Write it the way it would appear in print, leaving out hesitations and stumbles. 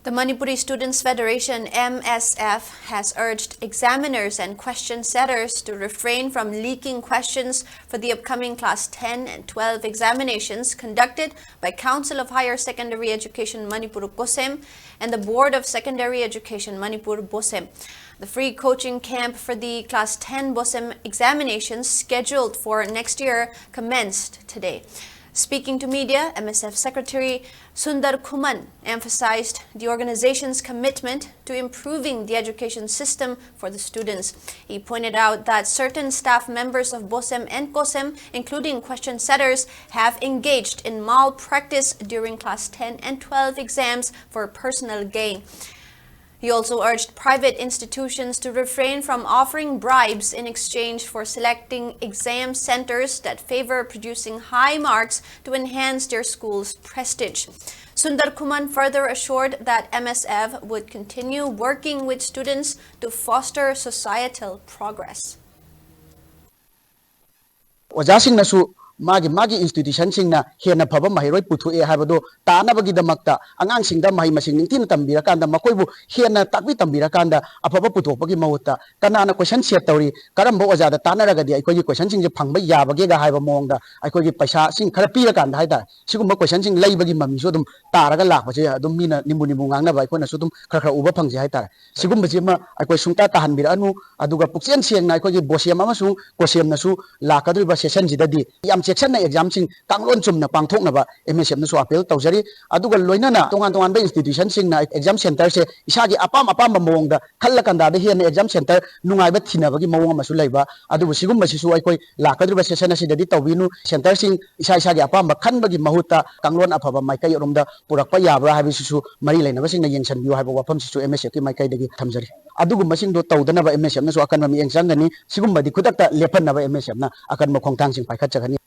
The Manipuri Students Federation (MSF) has urged examiners and question setters to refrain from leaking questions for the upcoming Class 10 and 12 examinations conducted by Council of Higher Secondary Education Manipur Cohsem and the Board of Secondary Education Manipur Bosem. The free coaching camp for the Class 10 Bosem examinations scheduled for next year commenced today. Speaking to media, MSF Secretary Sundar Kuman emphasized the organization's commitment to improving the education system for the students. He pointed out that certain staff members of Bosem and Cohsem, including question setters, have engaged in malpractice during Class 10 and 12 exams for personal gain. He also urged private institutions to refrain from offering bribes in exchange for selecting exam centers that favor producing high marks to enhance their school's prestige. Sundar Kuman further assured that MSF would continue working with students to foster societal progress. Magi institution singna hena phaba mahiroi puthu e habado tanabagi damakta angang singda mahi masing ningtin tambira kanda makoibu hena takbi tambira kanda aphaba puthopagi mawuta kanana question set tawri karambo ojada tanaragadi aikoi question sing je phangba yabage ga haiba mongda aikoi paisa sing khara pira kanda haida sigumba question sing leibagi mami so dum taraga lakba je adum mina nimbu nimbu ngangna bai kona so dum khara uba phangje haita sigumba je ma aikoi sungta tahanbira anu aduga pukchen siang na aikoi bosem amasung Cohsem nasu lakadriba session jidadi section na exam sing kanglon chumna pangthokna ba MSF na so appeal tawjari aduga loinana tongan ba institution sing na exam center se isagi apam mawongda khallakanda da hian exam center nungai ba thinabagi mawong amasu leiba adubu sigumba sisu aikoi lakadriba session asidadi tawbinu center sing isagi apam ba khanbagi mahuta kanglon afaba maikai romda purakpa yabra habisisu mari leinaba sing na yengsanbiu haiba wafam sisu MSF ki maikai dagi thamjari adugu masing do tawdana ba MSF na so akan mami engchangani sigumba di khudakta lepanna ba MSF na akan makhongtang sing paikhat chagani